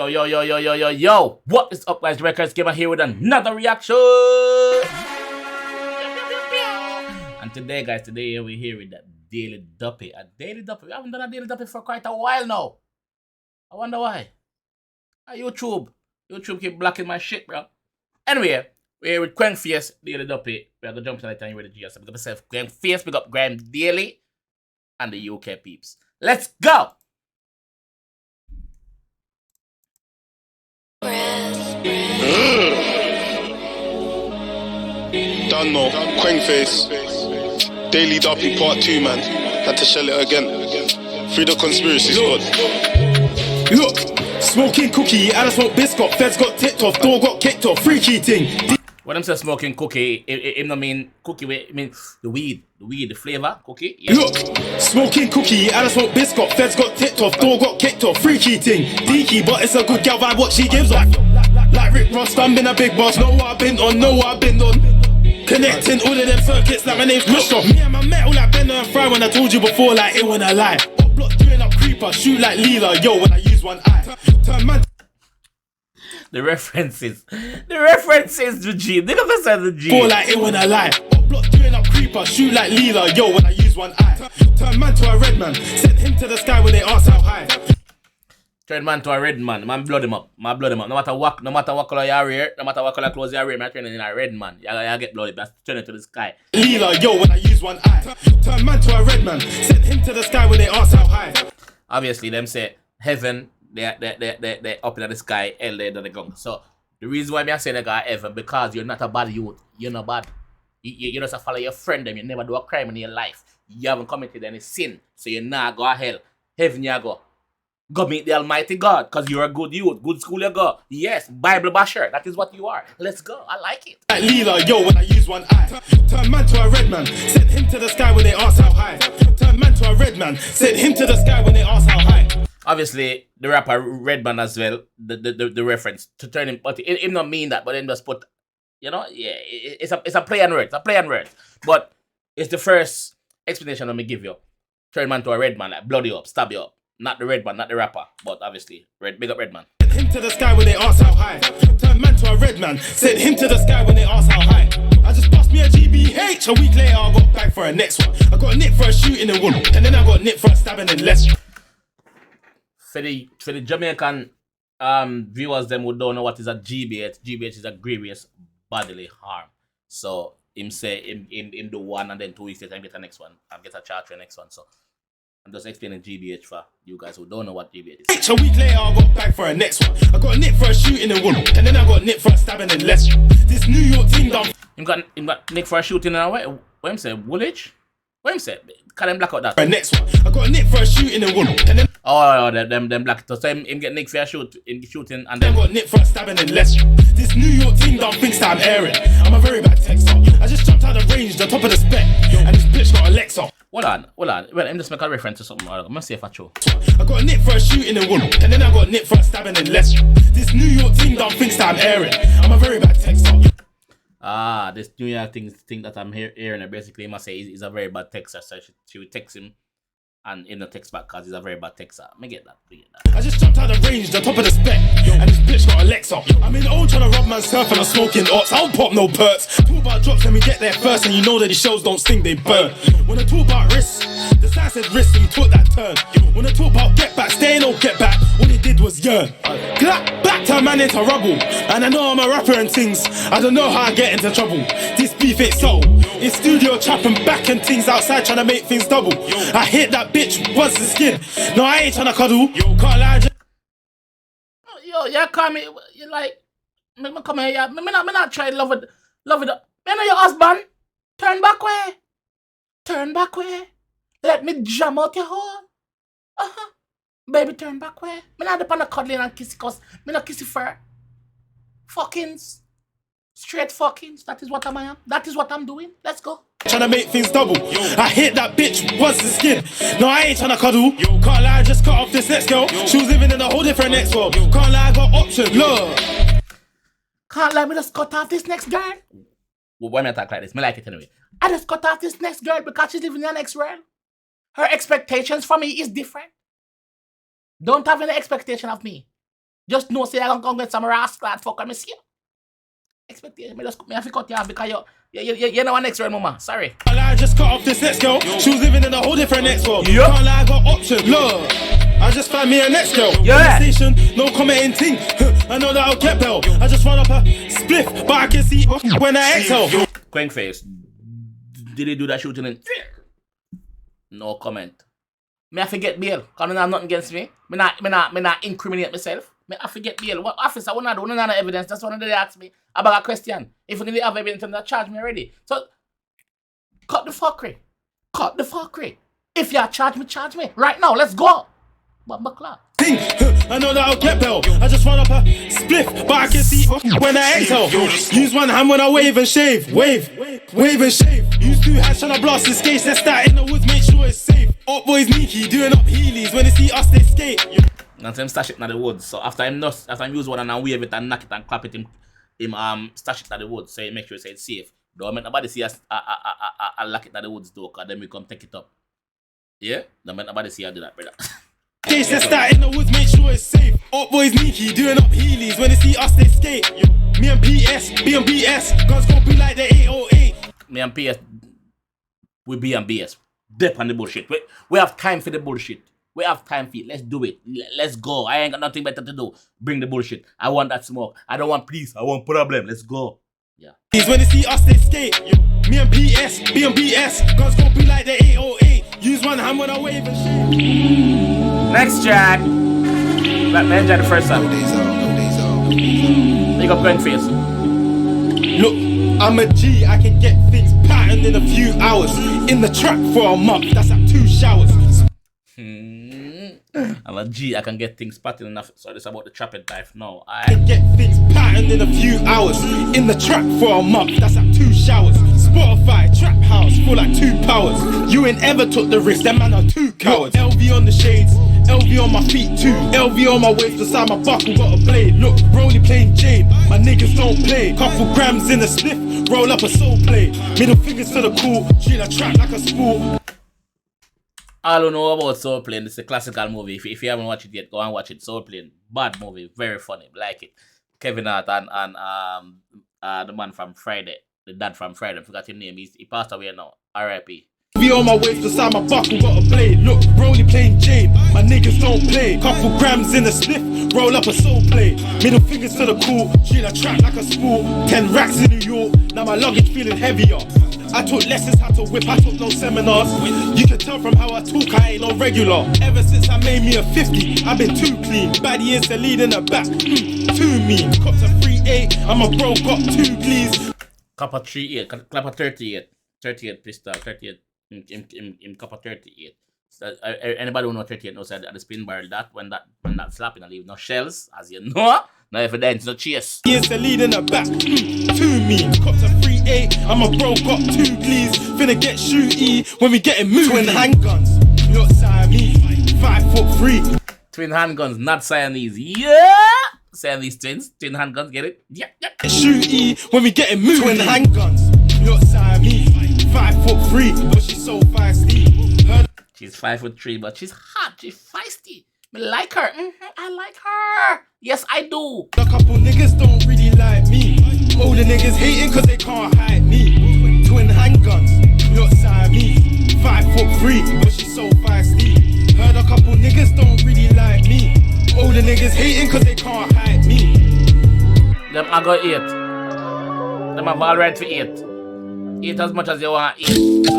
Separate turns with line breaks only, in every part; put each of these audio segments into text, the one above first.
Yo. What is up, guys? JAMAICA'S Gamer here with another reaction. And today, guys, we're here with that Daily Duppy. A Daily Duppy. We haven't done a Daily Duppy for quite a while now. I wonder why. YouTube keep blocking my shit, bro. Anyway, we're here with Kwengface, Daily Duppy. We have to jump tonight and you ready to GRM. Big up myself, Kwengface, big up GRM Daily, and the UK peeps. Let's go!
Done no, Kwengface, Daily Duppy Part 2, man. Had to shell it again. Free the conspiracy squad.
Look, smoking cookie, I just smoke biscuit. Feds got ticked off, door got kicked off. Freaky thing.
When I'm saying smoking cookie, it don't mean cookie, it mean the weed, the flavor, cookie. Yeah.
Look, smoking cookie, I just smoke biscuit. Feds got ticked off, door got kicked off. Freaky thing. Deaky, but it's a good girl vibe, what she gives off. Like Rick Ross, I'm been a big boss. Know what I've been on, Connecting all of them circuits like my name's Christoph. Me and my metal like Bender and Fry when I told you before, like it when I lie. Block doing up creeper, shoot like Leela, yo, when I use one eye. Turn man.
The references to G. Nigga said the G.
Fall like it when I lie. Block doing up creeper, shoot like Leela, yo, when I use one eye. Turn man to a red man, send him to the sky when they ask how high.
Turn man to a red man. Man blood him up. No matter what color you wear, no matter what color clothes you wear, man turn in a red man. You get bloody, but turn it to the sky.
Leela, yo, when I use one eye. Turn man to a red man, send him to the sky when they ask how high.
Obviously, them say heaven, they up in the sky, hell they the gong. So the reason why I say they got heaven, because you're not a bad youth. You're not bad. You just follow your friend them. You never do a crime in your life. You haven't committed any sin, so you're not go to hell. Heaven you go. Go meet the Almighty God, because you're a good youth. Good school you go. Yes, Bible basher. That is what you are. Let's go. I like it.
Like Leela, yo, when I use one eye. Turn man to a red man, send him to the sky when they ask how high. Turn man to a red man, send him to the sky when they ask how high.
Obviously, the rapper Redman as well, the reference to turn him, but it not mean that, but then just put, you know, yeah, it's a play on words, but it's the first explanation let me give you. Turn man to a red man, like blood you up, stab you up. Not the red man, not the rapper, but obviously, big up Redman.
Send him to the sky when they ask how high. Turn man to a red man, send him to the sky when they ask how high. I just bust me a GBH, a week later I got back for a next one. I got nicked for a shooting in Wood, and then I got nicked for a stabbing in Leicester.
For the Jamaican viewers, them who don't know what is a GBH. GBH is a grievous bodily harm. So him say him do one and then 2 weeks later get the next one and get a charge for the next one. So I'm just explaining GBH for you guys who don't know what GBH is.
A week later I got back for a next one. I got nicked for a shooting in Wood, and then I got nicked for a stabbing in Leicester. This New York team done.
Him got nicked for a shooting and what him say? Woolwich? What him say? Can them black out that?
For a next one. I got nicked for a shooting in Wood, and then
them black. So him get nicked for a shooting and then
got nicked for a stabbing in Leicester. This New York team done thinks that I'm airing. I'm a very bad texter. I just jumped out of range, the top of the spec, and this bitch got a Lexa.
Hold on. Well, I'm just make a reference to something. I'm gonna see if I show.
I got nicked for a shooting in Wood, and then I got nicked for a stabbing in Leicester. This New York team done thinks that I'm airing. I'm a very bad texter.
This New York thing that I'm hearing, basically, he must say he's a very bad texter. So she would text him, and in the text back, because he's a very bad texter. Me get that.
I just jumped out of range, the top of the spec, and this bitch got a Lexa. I'm in old trying to rub myself and I'm smoking ops. I don't pop no perks. Talk about drops, let me get there first, and you know that the shells don't sting, they burn. When I talk about wrists, the sign said wrist, and you took that turn. When I talk about get back, stay no get back, all he did was yearn. Clap back to a man into rubble, and I know I'm a rapper and things. I don't know how I get into trouble. This beef ain't so. In studio chopping back and things outside trying to make things double. I hit that bitch once the skin. No, I ain't trying to cuddle. Can't lie.
Yo, you call me. You like me come here. Yeah, me not try love it. Me know your husband. Turn back way. Let me jam out your hole. Baby, turn back way. Me not depend on cuddling and kissy, cause me not kissy fur. Fuckings. Straight fuckings. That is what I am. That is what I'm doing. Let's go.
Trying to make things double. I hit that bitch once the skin. No, I ain't trying to cuddle. Can't lie, I just cut off this next girl. She was living in a whole different next world. Can't lie, I got options. Look.
Can't lie, me just cut off this next girl. Well, why me attack like this? Me like it anyway. I just cut off this next girl because she's living in the next world. Her expectations for me is different. Don't have any expectation of me. Just know say I'm gonna get some rascal fuck on me see you. Expectation, me have to cut you off because you know what next round, mama. Sorry.
I just cut off this next girl. She was living in a whole different next world.
Yep.
Can't lie, I got options. Look, I just found me a next girl.
Yeah.
Station, no commenting thing. I know that I'll get bell. I just run up a spliff, but I can see when I exhale.
Kwengface, did he do that shooting in? No comment. Me have to get bail. Cause I have nothing against me. Me not incriminate myself. Me have to get bail. What officer? What not do? None of evidence. That's one they ask me about a question. If you didn't have evidence, then charge me already. So cut the fuckery. Cut the fuckery. If you charge me. Right now, let's go. Bumba
I know that I'll get bell. I just run up a spliff, but I can see when I exhale. Use one hand when I wave and shave. Wave and shave. Use two hands trying to blast his skates. Let's start in the woods, make sure it's safe. Up boys sneaky, doing up heelys. When they see us, they skate.
And him stash it in the woods. So after him use one and I wave it and knock it and clap it, him stash it in the woods. So he make sure it's safe. Don't make nobody see us lock it in the woods though, cause then we come take it up. Yeah? Don't make nobody see us do that, brother.
Case let's start in the woods, make sure it's safe. Up boys sneaky, doing up heelys. When they see us, they skate. Me and PS, BS, guns gon' be like the 808.
Me and PS, we be and BS. Dip on the bullshit. We have time for the bullshit. We have time for it. Let's do it. Let's go. I ain't got nothing better to do. Bring the bullshit. I want that smoke. I don't want peace. I want problem. Let's go. Yeah.
When they see us, they skate. Me and PS, BS, guns gon' be like the 808. Use one hand when I wave and shit.
Next track. Let me enjoy the first song. Big up Kwengface.
Look, I'm a G, I can get things patterned in a few hours. In the trap for a month, that's like 2 showers.
I'm a G, I can get things patterned enough. So this about the trapping type. No, I
can get things patterned in a few hours. In the trap for a month, that's like 2 showers. Spotify, trap house, for like 2 powers. You ain't ever took the risk, them man are 2 cowards. LV on the shades, LV on my feet too. LV on my waist, beside my buckle, got a blade. Look, Rolly playing Jade, my niggas don't play. Couple grams in a spliff, roll up a soul play. Middle fingers to the cool, treat a trap like a spool.
All you know about Soul Plane, it's a classical movie. If you haven't watched it yet, go and watch it. Soul Plane, bad movie, very funny, like it. Kevin Hart and the man from Friday, the dad from Friday, I forgot his name. He passed away now. R.I.P.
Be on my waist, beside my buckle, got a blade. Look, Rolly playing Jade, my niggas don't play. Couple grams in a spliff, roll up a soul play. Middle fingers to the cool, treat a trap like a spool. 10 racks in New York, now my luggage feeling heavier. I took lessons how to whip, I took no seminars. You can tell from how I talk, I ain't no regular. Ever since I made me a 50, I've been too clean. Baddie is the lead in the back, too mean. Cops a 3-8, I'm a bro, got 2 please.
Cup of 3-8, clap of 38. 38 pistol, 38. In cup of 38. So, anybody who know 38 knows that at the spin barrel that when that slapping I leave no shells, as you know. No evidence, no chase.
He is the lead in the back, too mean. Cops a 3-8, I'm a bro, got 2 please. Finna get shooty when we getting moved. Twin handguns, not Siamese, 5'3".
Twin handguns, not Siamese. Yeah! Siamese twins, twin handguns, get it? Yeah.
Shooty when we getting moved. Twin handguns, not Siamese, 5'3", but she's so feisty.
She's 5'3", but she's hot, she's feisty. I like her. I like her. Yes, I do.
A couple niggas don't really like me. Older niggas hating cause they can't hide me. Twin handguns, not Siamese, 5'3", but she's so feisty. Heard a couple niggas don't really like me. Older niggas hating cause they can't hide me.
Them I got 8. Them have all right for 8. 8 as much as you want to eat.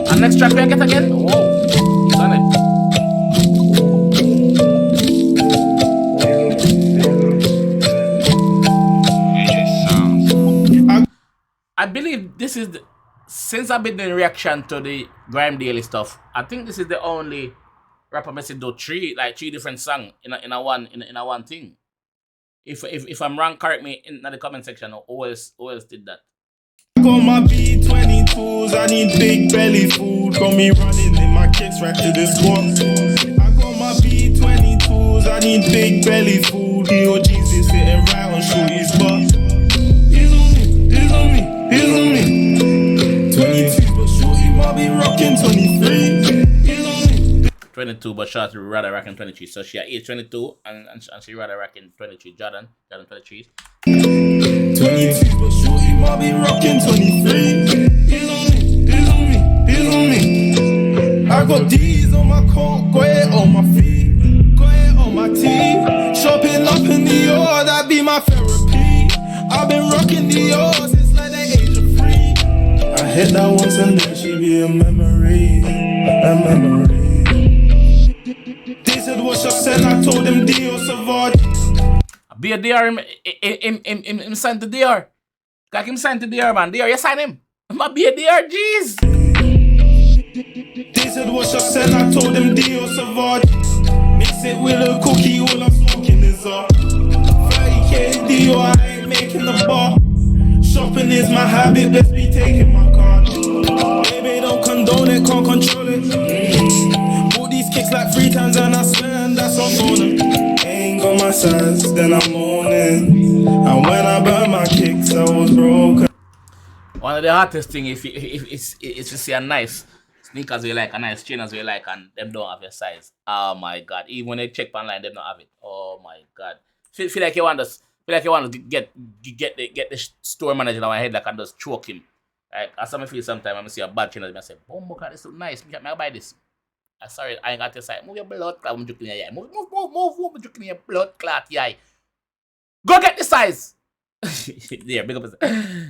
And next track we get again. Whoa, he's on it. I believe this is since I've been doing reaction to the Grime Daily stuff. I think this is the only rapper message do 3 different songs in a one thing. If I'm wrong, correct me in the comment section. Who else did that?
I got my B22s, I need big belly food. Got me running in my kicks right to the squat. I got my B22s, I need big belly food. DOG's is sitting right on Shorty's spot. He's on me. 22, but Shorty might be rocking 23. He's on me.
22, but shot rather rocking 23. So she at age 22 and she rather rocking 23. Jordan 23.
22, but shorty might be rocking 23. These on me. I got D's on my coat, got it on my feet, got it on my teeth. Shopping up in New York, that be my therapy. I've been rocking New York since like the age of 3. I hit that once and then she be a memory. They said what's your send, I told them 𝐑𝐄𝐀𝐂𝐓𝐈𝐎𝐍.
Be a DR him signed to DR. Like him signed to DR, man. DR, you sign him. I'ma be a DR, jeez.
They said what's your send, I told them 𝐑𝐄𝐀𝐂𝐓𝐈𝐎𝐍. Mix it with a cookie, all I'm smoking is up. 30k Dior, I ain't making the bar. Shopping is my habit, let's be taking my card. Baby, don't condone it, can't control it. Bought these kicks like 3 times and I swear and that's on phone. Ain't got my size, then I'm mourning. And when I burn my kicks, I was broken.
One of the hottest thing if you see a nice sneakers you like, a nice trainers you like, and them don't have your size. Oh my god. Even when they check online, them don't have it. Oh my god. Feel like you want to get the store manager in my head like and just choke him. Like as I feel sometimes I see a bad trainer, I say, oh my god, this look nice. May I buy this? Sorry, I ain't got your size. Move your blood clot, I'm joking your eye. Move, I'm joking your blood clot, yeah. Go get the size. Yeah, big up.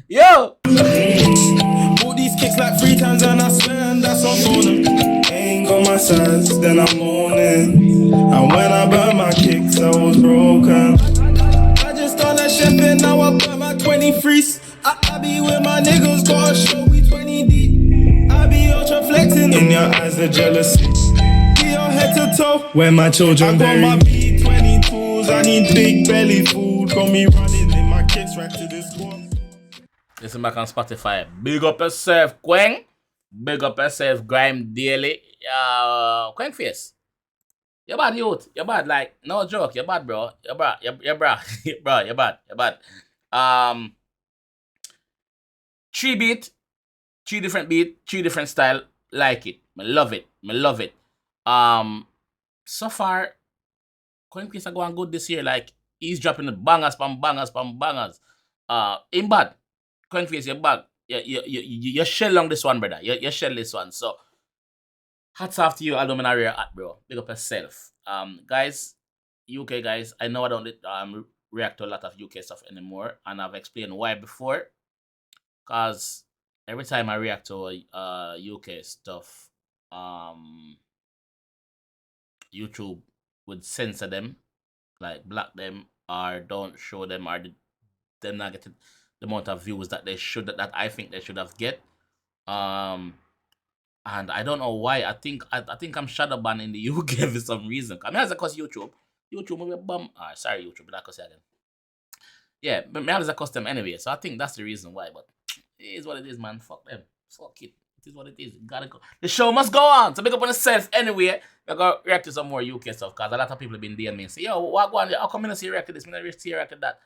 Yo!
Bought these kicks like 3 times and I swear and that's on phone. Ain't got my size, then I'm mourning. And when I burn my kicks, I was broken. I just started chefing, now I burn my 23s. I be with my niggas, got a show, we 20 deep. I be ultra flexing, in your eyes the jealousy. Be your head to toe, where my children I got my B22s, I need big belly food. Got me running in my kicks right to this squad.
Listen back on Spotify. Big up yourself, Kweng. Big up yourself, Grime Daily. Kwengface. You're bad, youth. You're bad, like, no joke. You're bad, bro. You're bad. You're bad. Bro, you're bad. You're bad. 3 beat, 3 different beat, 3 different style. Like it. I love it. So far, Kwengface are going good this year. Like, he's dropping the bangers. In bad. Kwengface, you're bad. You shell on this one, brother. You shell this one. So, hats off to you, Aluminary at, bro. Big up yourself. Guys, UK guys, I know I don't react to a lot of UK stuff anymore, and I've explained why before. Cause every time I react to UK stuff, YouTube would censor them, like block them, or don't show them, or them not getting the amount of views that they should, that I think they should have get. And I don't know why. I think I'm shadow banned in the UK for some reason. I mean, as cause YouTube will be a bum. Sorry YouTube, but that cause again. Yeah, but maybe as a custom anyway. So I think that's the reason why. But it is what it is, man. Fuck them. Fuck it. It is what it is. Gotta go. The show must go on. So big up on yourself anyway. We're gonna react to some more UK stuff, cause a lot of people have been DMing me and say, yo, what go on? How come I not see react to this? I not see react to that.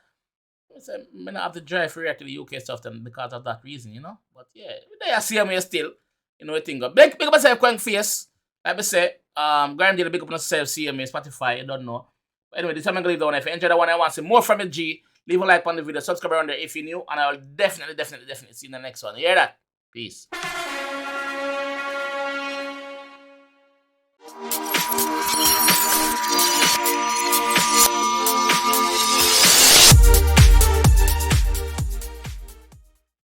I say, I not have to drive to react to the UK stuff then because of that reason, you know. But yeah, they see me still. You know what I think. Big up myself, Kwengface. Like I say, Grime Daily, big up myself, see me, Spotify, you don't know. But anyway, this time I'm gonna leave down. If you enjoyed that one, I want to see more from it, G. Leave a like on the video, subscribe around there if you're new, and I will definitely see you in the next one. You hear that? Peace.